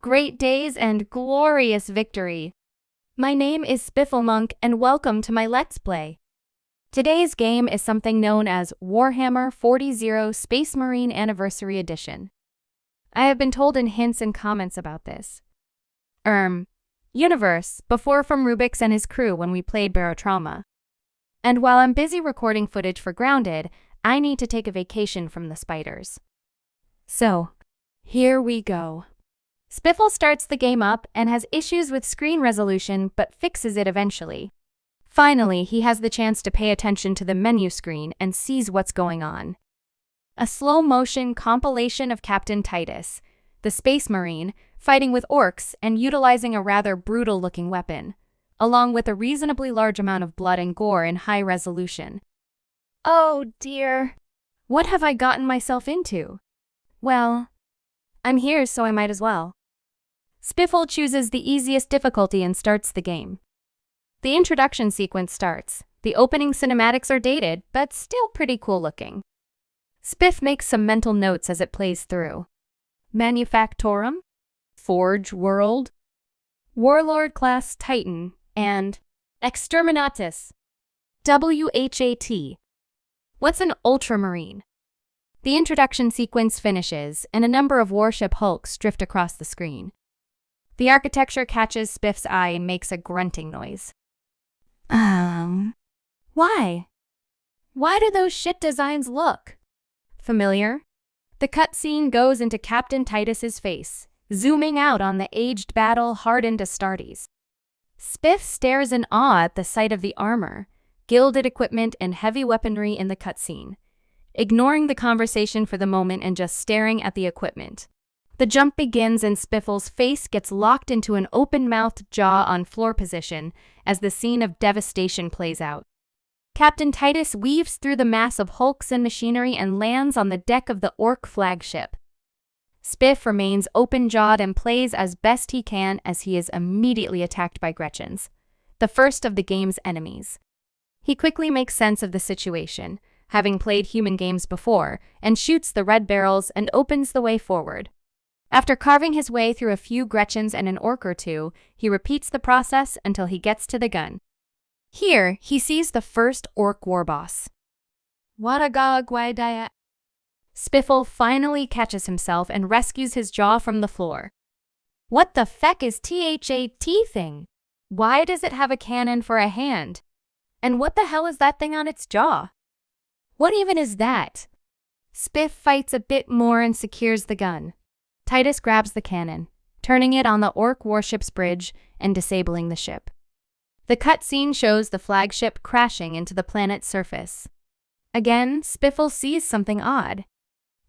great days and glorious victory. My name is Spifflemonk and welcome to my Let's Play. Today's game is something known as Warhammer 40 Space Marine Anniversary Edition. I have been told in hints and comments about this universe before from Rubik's and his crew when we played Barotrauma. And while I'm busy recording footage for Grounded, I need to take a vacation from the spiders. So, here we go. Spiffle starts the game up and has issues with screen resolution but fixes it eventually. Finally, he has the chance to pay attention to the menu screen and sees what's going on. A slow-motion compilation of Captain Titus, the Space Marine, fighting with orcs and utilizing a rather brutal-looking weapon, along with a reasonably large amount of blood and gore in high resolution. Oh dear. What have I gotten myself into? Well, I'm here so I might as well. Spiffle chooses the easiest difficulty and starts the game. The introduction sequence starts. The opening cinematics are dated, but still pretty cool looking. Spiff makes some mental notes as it plays through. Manufactorum, Forge World, Warlord Class Titan, and Exterminatus. WHAT. What's an Ultramarine? The introduction sequence finishes, and a number of warship hulks drift across the screen. The architecture catches Spiff's eye and makes a grunting noise. Why? Why do those shit designs look familiar? The cutscene goes into Captain Titus's face, zooming out on the aged battle-hardened Astartes. Spiff stares in awe at the sight of the armor, gilded equipment, and heavy weaponry in the cutscene, ignoring the conversation for the moment and just staring at the equipment. The jump begins and Spiffle's face gets locked into an open-mouthed jaw on floor position as the scene of devastation plays out. Captain Titus weaves through the mass of hulks and machinery and lands on the deck of the Orc flagship. Spiff remains open-jawed and plays as best he can as he is immediately attacked by Gretchens, the first of the game's enemies. He quickly makes sense of the situation, having played human games before, and shoots the red barrels and opens the way forward. After carving his way through a few Gretchens and an orc or two, he repeats the process until he gets to the gun. Here, he sees the first orc warboss. Wadagagwaidaya. Spiffle finally catches himself and rescues his jaw from the floor. What the feck is THAT thing? Why does it have a cannon for a hand? And what the hell is that thing on its jaw? What even is that? Spiff fights a bit more and secures the gun. Titus grabs the cannon, turning it on the orc warship's bridge and disabling the ship. The cutscene shows the flagship crashing into the planet's surface. Again, Spiffle sees something odd.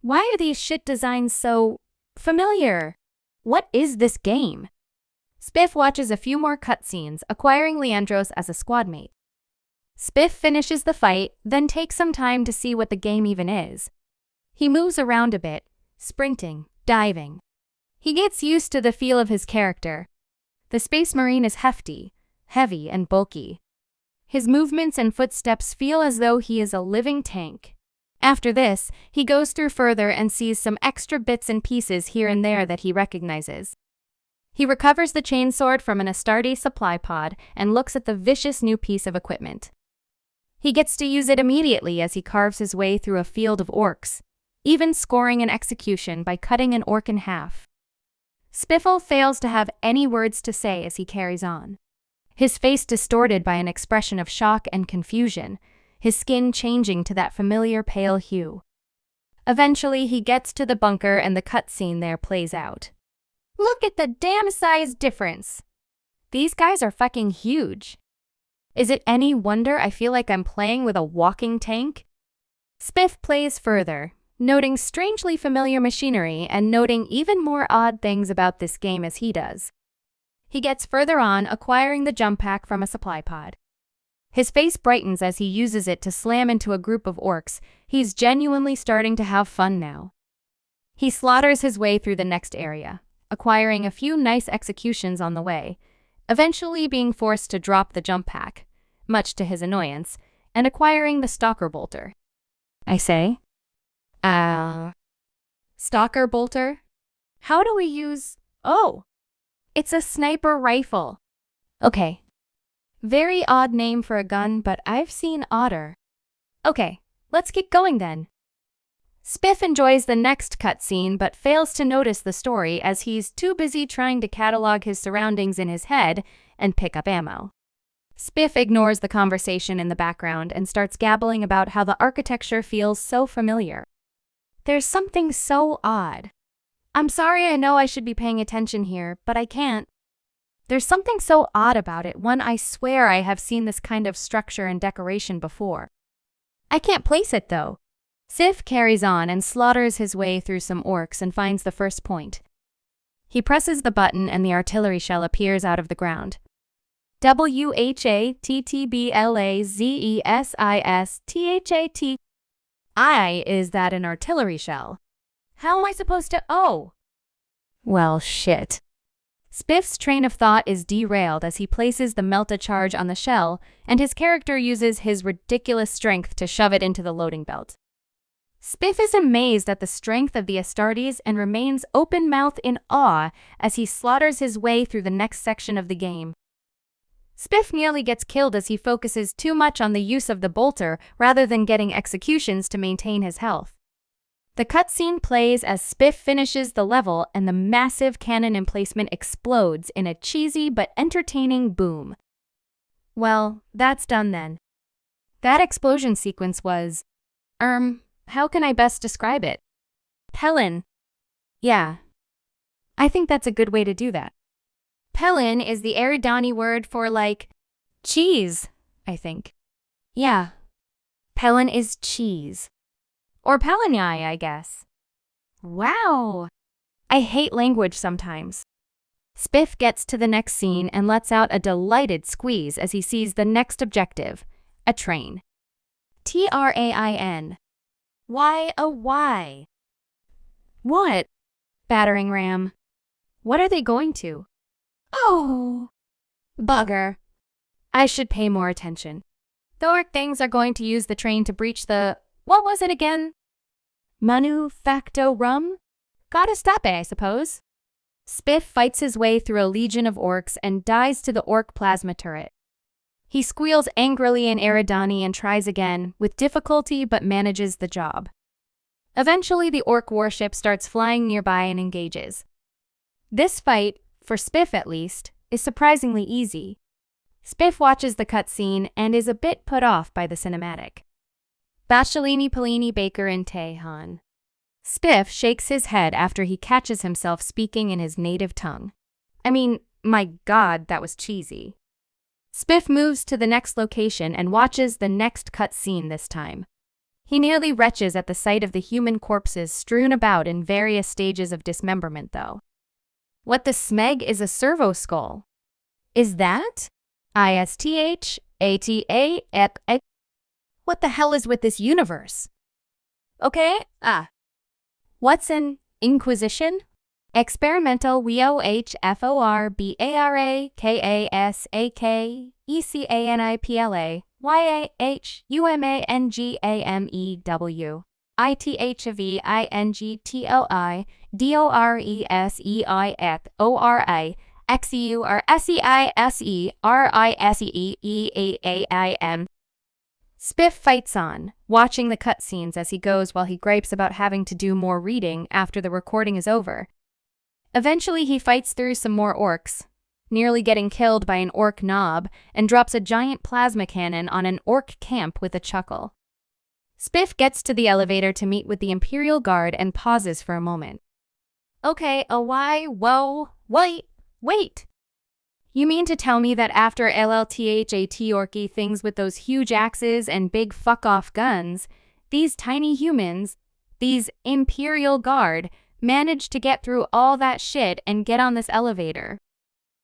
Why are these shit designs so familiar? What is this game? Spiff watches a few more cutscenes, acquiring Leandros as a squad mate. Spiff finishes the fight, then takes some time to see what the game even is. He moves around a bit, sprinting, diving. He gets used to the feel of his character. The Space Marine is hefty, heavy, and bulky. His movements and footsteps feel as though he is a living tank. After this, he goes through further and sees some extra bits and pieces here and there that he recognizes. He recovers the chainsword from an Astartes supply pod and looks at the vicious new piece of equipment. He gets to use it immediately as he carves his way through a field of orcs, even scoring an execution by cutting an orc in half. Spiffle fails to have any words to say as he carries on. His face distorted by an expression of shock and confusion, his skin changing to that familiar pale hue. Eventually, he gets to the bunker and the cutscene there plays out. Look at the damn size difference! These guys are fucking huge. Is it any wonder I feel like I'm playing with a walking tank? Spiff plays further, noting strangely familiar machinery and noting even more odd things about this game as he does. He gets further on, acquiring the jump pack from a supply pod. His face brightens as he uses it to slam into a group of orcs. He's genuinely starting to have fun now. He slaughters his way through the next area, acquiring a few nice executions on the way, eventually being forced to drop the jump pack, much to his annoyance, and acquiring the stalker bolter. I say? Stalker bolter? How do we use... Oh, It's a sniper rifle. Okay. Very odd name for a gun, but I've seen odder. Okay, let's get going then. Spiff enjoys the next cutscene but fails to notice the story as he's too busy trying to catalog his surroundings in his head and pick up ammo. Spiff ignores the conversation in the background and starts gabbling about how the architecture feels so familiar. There's something so odd. I'm sorry, I know I should be paying attention here, but I can't. There's something so odd about it, one I swear I have seen this kind of structure and decoration before. I can't place it though. Spiff carries on and slaughters his way through some orcs and finds the first point. He presses the button and the artillery shell appears out of the ground. WHATTBLAZESISTHAT. Is that an artillery shell? How am I supposed to— oh! Well, shit. Spiff's train of thought is derailed as he places the melt-a-charge on the shell, and his character uses his ridiculous strength to shove it into the loading belt. Spiff is amazed at the strength of the Astartes and remains open-mouthed in awe as he slaughters his way through the next section of the game. Spiff nearly gets killed as he focuses too much on the use of the bolter rather than getting executions to maintain his health. The cutscene plays as Spiff finishes the level and the massive cannon emplacement explodes in a cheesy but entertaining boom. Well, that's done then. That explosion sequence was, how can I best describe it? Pellin. Yeah. I think that's a good way to do that. Pellin is the Eridani word for, like, cheese, I think. Yeah. Pellin is cheese. Or Pellinai, I guess. Wow. I hate language sometimes. Spiff gets to the next scene and lets out a delighted squeeze as he sees the next objective, a train. TRAIN. Why, oh why? What? Battering ram. What are they going to? Oh, bugger. I should pay more attention. The orc things are going to use the train to breach the— what was it again? Manufactorum? Gotta stop it, I suppose. Spiff fights his way through a legion of orcs and dies to the orc plasma turret. He squeals angrily in Eridani and tries again, with difficulty but manages the job. Eventually, the orc warship starts flying nearby and engages. This fight, for Spiff at least, is surprisingly easy. Spiff watches the cutscene and is a bit put off by the cinematic. Bachelini Pellini Baker and Tehan. Spiff shakes his head after he catches himself speaking in his native tongue. I mean, my god, that was cheesy. Spiff moves to the next location and watches the next cutscene this time. He nearly retches at the sight of the human corpses strewn about in various stages of dismemberment, though. What the smeg is a servo skull? Is that? ISTHATA. What the hell is with this universe? Okay, what's an inquisition? Experimental WHFORBARAKASAKECANIPLA YAHUMANGAMEW ITHVINGTOI DORESEIFORI XEURSEISERISEEAAIM. Spiff fights on, watching the cutscenes as he goes while he gripes about having to do more reading after the recording is over. Eventually he fights through some more orcs, nearly getting killed by an orc knob, and drops a giant plasma cannon on an orc camp with a chuckle. Spiff gets to the elevator to meet with the Imperial Guard and pauses for a moment. Okay, whoa, wait. You mean to tell me that after LLTHAT orky things with those huge axes and big fuck-off guns, these tiny humans, these Imperial Guard, managed to get through all that shit and get on this elevator?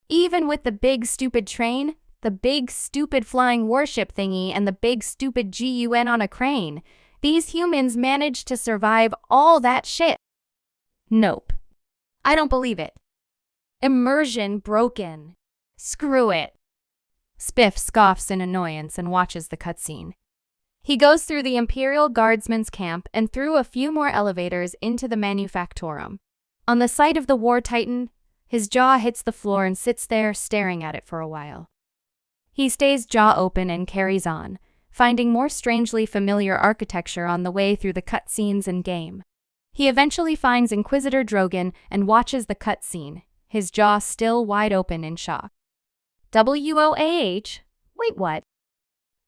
Even with the big stupid train, the big stupid flying warship thingy, and the big stupid GUN on a crane, these humans managed to survive all that shit? Nope. I don't believe it. Immersion broken. Screw it. Spiff scoffs in annoyance and watches the cutscene. He goes through the Imperial Guardsman's camp and through a few more elevators into the Manufactorum. On the site of the War Titan, His jaw hits the floor and sits there staring at it for a while. He stays jaw open and carries on, finding more strangely familiar architecture on the way through the cutscenes and game. He eventually finds Inquisitor Drogon and watches the cutscene, his jaw still wide open in shock. WOAH? Wait, what?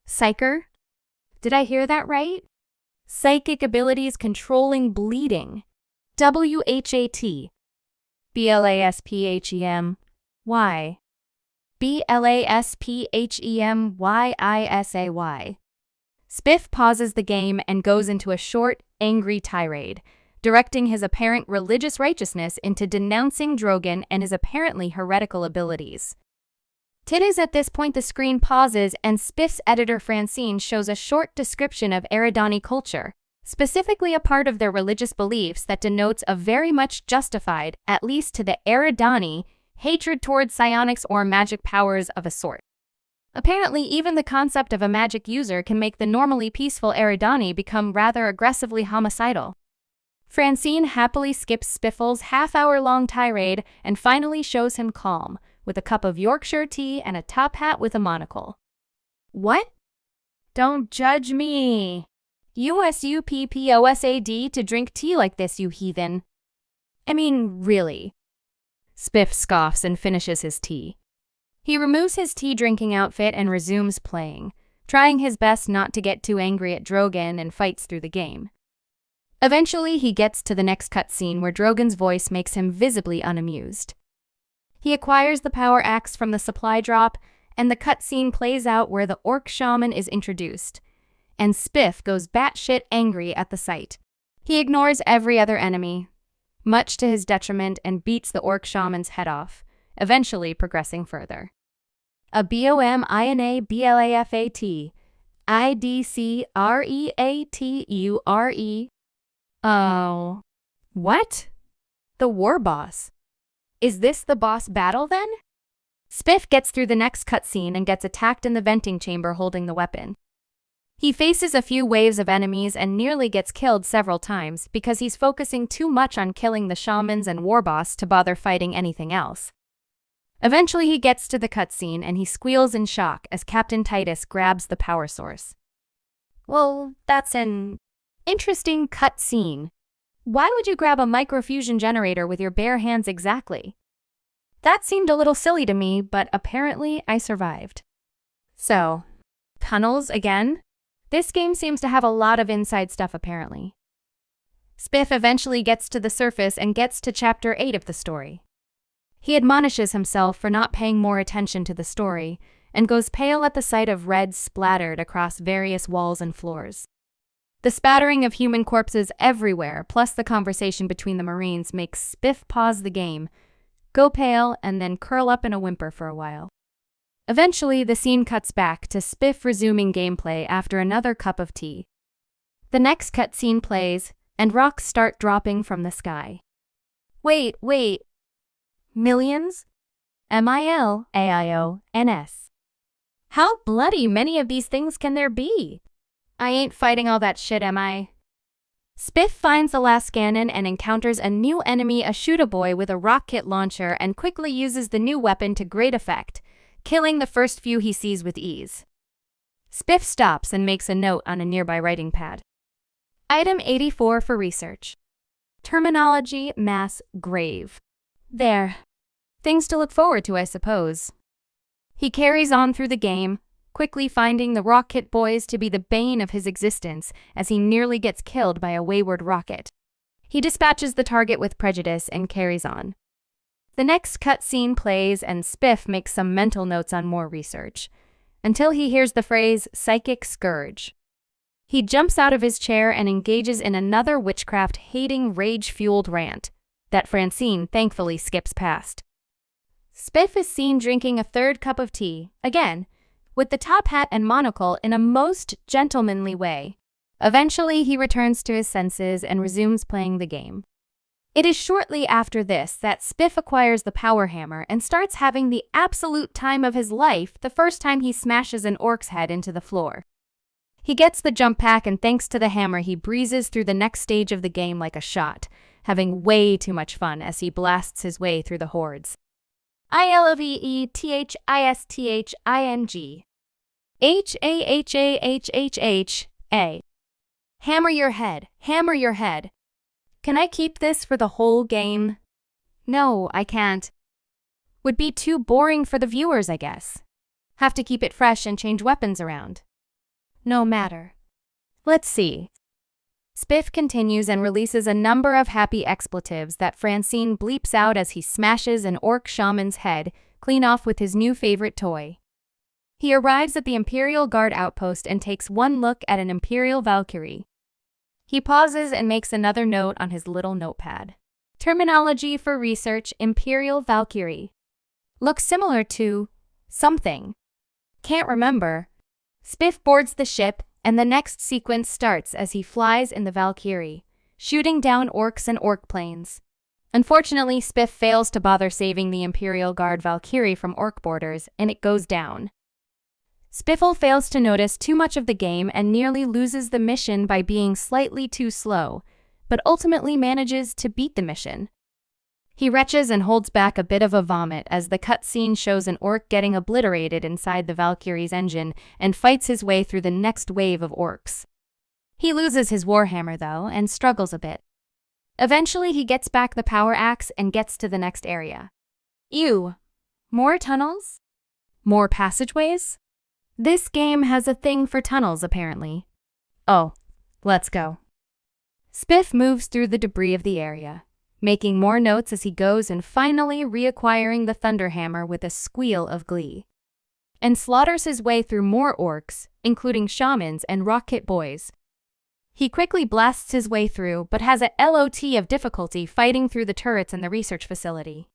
Psyker? Did I hear that right? Psychic abilities controlling bleeding. WHAT. BLASPHEM. Y. BLASPHEMYISAY. Spiff pauses the game and goes into a short, angry tirade, directing his apparent religious righteousness into denouncing Drogon and his apparently heretical abilities. It is at this point the screen pauses and Spiff's editor Francine shows a short description of Eridani culture, specifically a part of their religious beliefs that denotes a very much justified, at least to the Eridani, hatred towards psionics or magic powers of a sort. Apparently, even the concept of a magic user can make the normally peaceful Eridani become rather aggressively homicidal. Francine happily skips Spiffle's half-hour-long tirade and finally shows him calm, with a cup of Yorkshire tea and a top hat with a monocle. What? Don't judge me. USUPPOSAD to drink tea like this, you heathen. I mean, really. Spiff scoffs and finishes his tea. He removes his tea-drinking outfit and resumes playing, trying his best not to get too angry at Drogon and fights through the game. Eventually, he gets to the next cutscene where Drogon's voice makes him visibly unamused. He acquires the power axe from the supply drop, and the cutscene plays out where the orc shaman is introduced, and Spiff goes batshit angry at the sight. He ignores every other enemy, much to his detriment, and beats the orc shaman's head off, eventually progressing further. A BOMINABLAFAT IDCREATURE. Oh. What? The war boss. Is this the boss battle then? Spiff gets through the next cutscene and gets attacked in the venting chamber holding the weapon. He faces a few waves of enemies and nearly gets killed several times because he's focusing too much on killing the shamans and war boss to bother fighting anything else. Eventually he gets to the cutscene and he squeals in shock as Captain Titus grabs the power source. Well, that's an interesting cutscene. Why would you grab a microfusion generator with your bare hands exactly? That seemed a little silly to me, but apparently I survived. So, tunnels again? This game seems to have a lot of inside stuff apparently. Spiff eventually gets to the surface and gets to Chapter 8 of the story. He admonishes himself for not paying more attention to the story, and goes pale at the sight of red splattered across various walls and floors. The spattering of human corpses everywhere, plus the conversation between the Marines, makes Spiff pause the game, go pale, and then curl up in a whimper for a while. Eventually, the scene cuts back to Spiff resuming gameplay after another cup of tea. The next cutscene plays, and rocks start dropping from the sky. Wait. Millions? MILAIONS. How bloody many of these things can there be? I ain't fighting all that shit, am I? Spiff finds the last cannon and encounters a new enemy, a shoot-a-boy with a rocket launcher, and quickly uses the new weapon to great effect, killing the first few he sees with ease. Spiff stops and makes a note on a nearby writing pad. Item 84 for research. Terminology, mass, grave. There. Things to look forward to, I suppose. He carries on through the game, quickly finding the rocket boys to be the bane of his existence as he nearly gets killed by a wayward rocket. He dispatches the target with prejudice and carries on. The next cutscene plays and Spiff makes some mental notes on more research, until he hears the phrase psychic scourge. He jumps out of his chair and engages in another witchcraft-hating, rage-fueled rant that Francine thankfully skips past. Spiff is seen drinking a third cup of tea, again, with the top hat and monocle in a most gentlemanly way. Eventually, he returns to his senses and resumes playing the game. It is shortly after this that Spiff acquires the power hammer and starts having the absolute time of his life the first time he smashes an orc's head into the floor. He gets the jump pack, and thanks to the hammer he breezes through the next stage of the game like a shot, having way too much fun as he blasts his way through the hordes. ILOVETHISTHING. HAHAHHHA. Hammer your head, hammer your head. Can I keep this for the whole game? No, I can't. Would be too boring for the viewers, I guess. Have to keep it fresh and change weapons around. No matter. Let's see. Spiff continues and releases a number of happy expletives that Francine bleeps out as he smashes an orc shaman's head clean off with his new favorite toy. He arrives at the Imperial Guard outpost and takes one look at an Imperial Valkyrie. He pauses and makes another note on his little notepad. Terminology for research: Imperial Valkyrie. Looks similar to something. Can't remember. Spiff boards the ship, and the next sequence starts as he flies in the Valkyrie, shooting down orcs and orc planes. Unfortunately, Spiff fails to bother saving the Imperial Guard Valkyrie from orc boarders, and it goes down. Spiffle fails to notice too much of the game and nearly loses the mission by being slightly too slow, but ultimately manages to beat the mission. He retches and holds back a bit of a vomit as the cutscene shows an orc getting obliterated inside the Valkyrie's engine and fights his way through the next wave of orcs. He loses his warhammer though and struggles a bit. Eventually he gets back the power axe and gets to the next area. Ew. More tunnels? More passageways? This game has a thing for tunnels, apparently. Oh, let's go. Spiff moves through the debris of the area, making more notes as he goes and finally reacquiring the Thunderhammer with a squeal of glee. And slaughters his way through more orcs, including shamans and rocket boys. He quickly blasts his way through, but has a lot of difficulty fighting through the turrets in the research facility.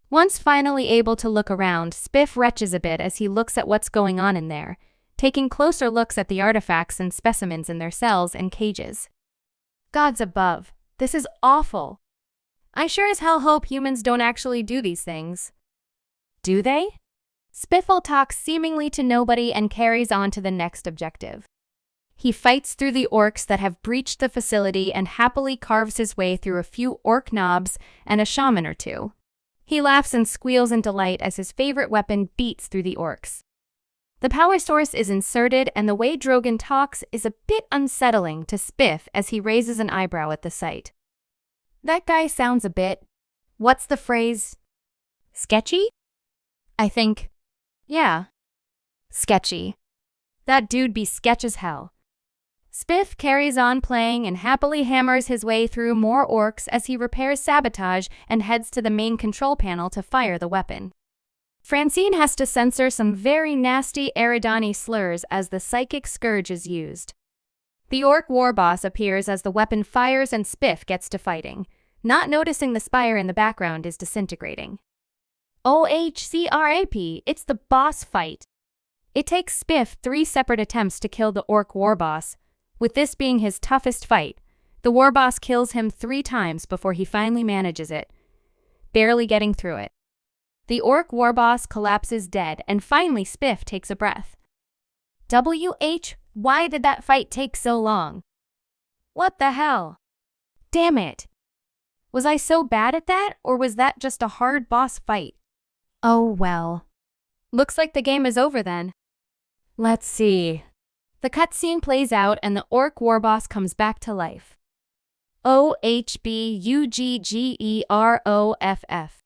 Once finally able to look around, Spiff retches a bit as he looks at what's going on in there, taking closer looks at the artifacts and specimens in their cells and cages. Gods above, this is awful. I sure as hell hope humans don't actually do these things. Do they? Spiffle talks seemingly to nobody and carries on to the next objective. He fights through the orcs that have breached the facility and happily carves his way through a few orc knobs and a shaman or two. He laughs and squeals in delight as his favorite weapon beats through the orcs. The power source is inserted and the way Drogon talks is a bit unsettling to Spiff as he raises an eyebrow at the sight. That guy sounds a bit, what's the phrase? Sketchy? I think. Yeah. Sketchy. That dude be sketch as hell. Spiff carries on playing and happily hammers his way through more orcs as he repairs sabotage and heads to the main control panel to fire the weapon. Francine has to censor some very nasty Eridani slurs as the psychic scourge is used. The orc war boss appears as the weapon fires and Spiff gets to fighting, not noticing the spire in the background is disintegrating. OHCRAP, it's the boss fight. It takes Spiff 3 separate attempts to kill the orc war boss. With this being his toughest fight, the war boss kills him 3 times before he finally manages it, barely getting through it. The orc war boss collapses dead, and finally Spiff takes a breath. Why did that fight take so long? What the hell? Damn it! Was I so bad at that, or was that just a hard boss fight? Oh well. Looks like the game is over then. Let's see. The cutscene plays out and the orc war boss comes back to life. OHBUGGEROFF.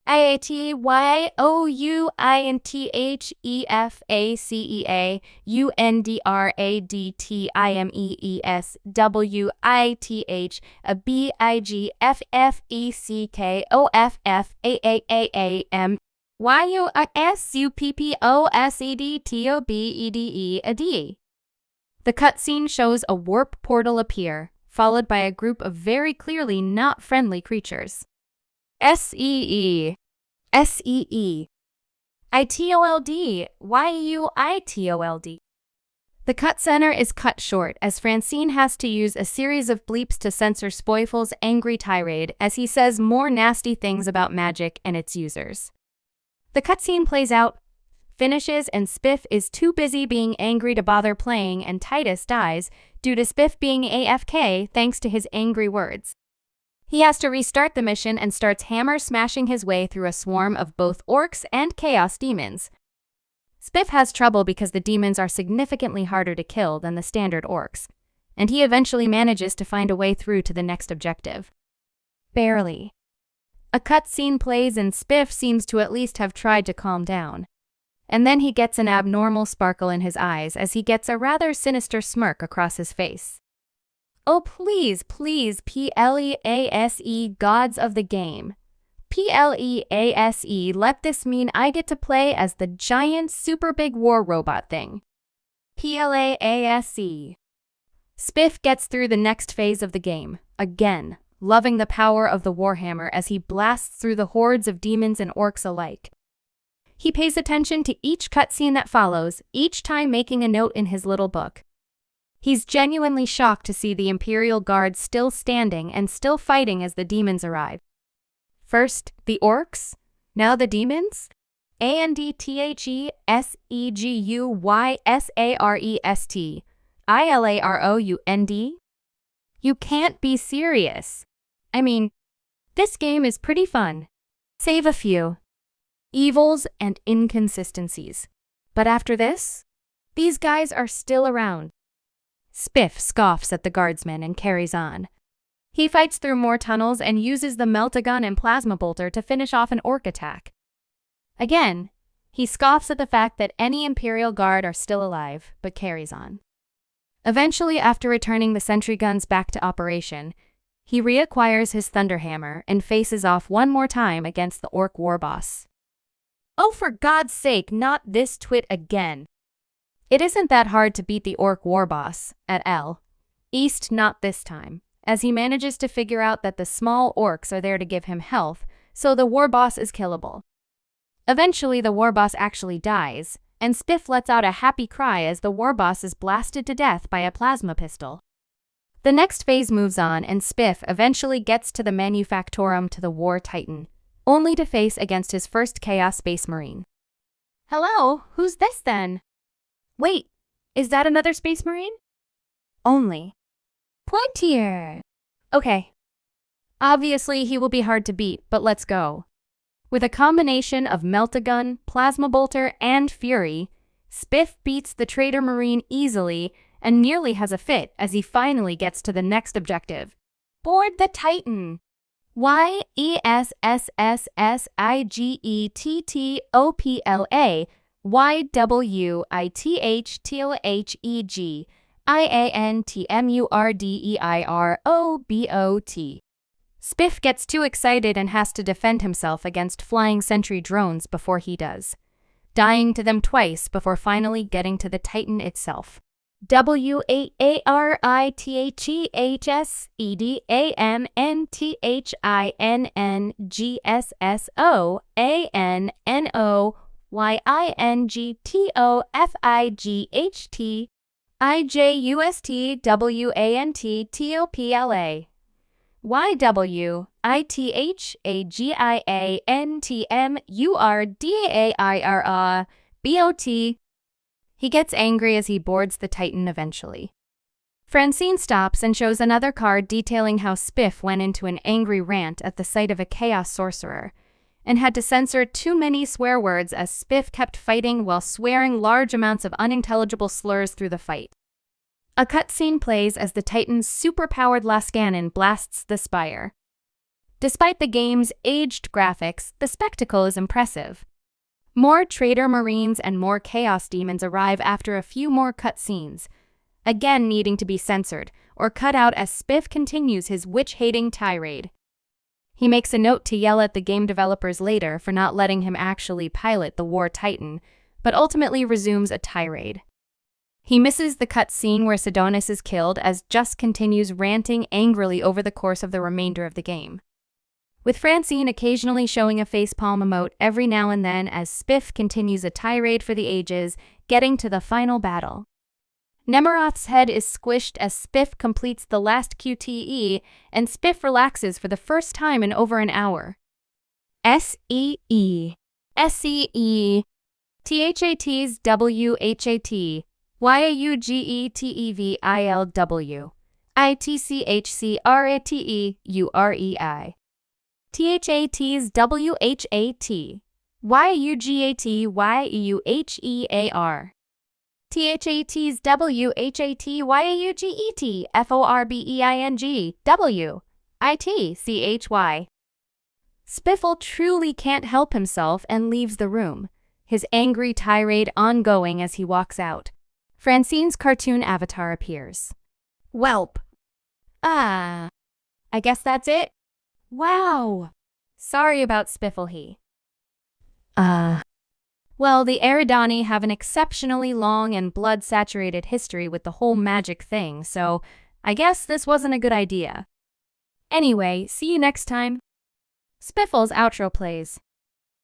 IATYOUINTHEADTIMEESWITFFECKOFFAAAAM YUSUPPOSEDTOBEDEAD. The cutscene shows a warp portal appear, followed by a group of very clearly not friendly creatures. SEE. SEE. ITOLD. YUITOLD. The cutscene is cut short as Francine has to use a series of bleeps to censor Spoifle's angry tirade as he says more nasty things about magic and its users. The cutscene plays out, finishes, and Spiff is too busy being angry to bother playing, and Titus dies due to Spiff being AFK thanks to his angry words. He has to restart the mission and starts hammer smashing his way through a swarm of both orcs and chaos demons. Spiff has trouble because the demons are significantly harder to kill than the standard orcs, and he eventually manages to find a way through to the next objective. Barely. A cutscene plays and Spiff seems to at least have tried to calm down. And then he gets an abnormal sparkle in his eyes as he gets a rather sinister smirk across his face. Oh please, please, please, gods of the game. Please, let this mean I get to play as the giant super big war robot thing. Please. Spiff gets through the next phase of the game, again, loving the power of the Warhammer as he blasts through the hordes of demons and orcs alike. He pays attention to each cutscene that follows, each time making a note in his little book. He's genuinely shocked to see the Imperial Guard still standing and still fighting as the demons arrive. First, the orcs, now the demons? ANDTHESEGUYSAREST You can't be serious. I mean, this game is pretty fun. Save a few evils and inconsistencies. But after this, these guys are still around. Spiff scoffs at the guardsmen and carries on. He fights through more tunnels and uses the meltagun and plasma bolter to finish off an orc attack. Again, he scoffs at the fact that any Imperial Guard are still alive, but carries on. Eventually, after returning the sentry guns back to operation, he reacquires his Thunderhammer and faces off one more time against the orc war boss. Oh, for God's sake, not this twit again. It isn't that hard to beat the orc war boss, at L. East not this time, as he manages to figure out that the small orcs are there to give him health, so the war boss is killable. Eventually, the war boss actually dies, and Spiff lets out a happy cry as the war boss is blasted to death by a plasma pistol. The next phase moves on, and Spiff eventually gets to the Manufactorum to the War Titan, only to face against his first Chaos Space Marine. Hello, who's this then? Wait, is that another Space Marine? Only. Pointier. Okay. Obviously, he will be hard to beat, but let's go. With a combination of Meltagun, Plasma Bolter, and Fury, Spiff beats the Traitor Marine easily and nearly has a fit as he finally gets to the next objective. Board the Titan. YESSSSIGETTOPLA YWITHTHEGIANTMURDEIROBOT. Spiff gets too excited and has to defend himself against flying sentry drones before he does, dying to them twice before finally getting to the Titan itself. WAARITHAGINSINGISTWANTTOPLA YWITHAGIANTMURDEAIROBOT. He gets angry as he boards the Titan eventually. Francine stops and shows another card detailing how Spiff went into an angry rant at the sight of a chaos sorcerer, and had to censor too many swear words as Spiff kept fighting while swearing large amounts of unintelligible slurs through the fight. A cutscene plays as the Titan's super-powered Lascannon blasts the spire. Despite the game's aged graphics, the spectacle is impressive. More Traitor Marines and more Chaos Demons arrive after a few more cutscenes, again needing to be censored or cut out as Spiff continues his witch-hating tirade. He makes a note to yell at the game developers later for not letting him actually pilot the War Titan, but ultimately resumes a tirade. He misses the cutscene where Sidonis is killed as Just continues ranting angrily over the course of the remainder of the game, with Francine occasionally showing a facepalm emote every now and then as Spiff continues a tirade for the ages, getting to the final battle. Nemeroth's head is squished as Spiff completes the last QTE, and Spiff relaxes for the first time in over an hour. SEE. SEE. THATs WHAT YAUGETEVILW. ITCHCRATEUREI. THATs WHAT. YUGATYEUHEAR. THATs WHATYEUGET FORBEING WITCHY. Spiffle truly can't help himself and leaves the room, his angry tirade ongoing as he walks out. Francine's cartoon avatar appears. Welp. I guess that's it? Wow. Sorry about Spiffle he. Well, the Eridani have an exceptionally long and blood-saturated history with the whole magic thing, so I guess this wasn't a good idea. Anyway, see you next time. Spiffle's outro plays.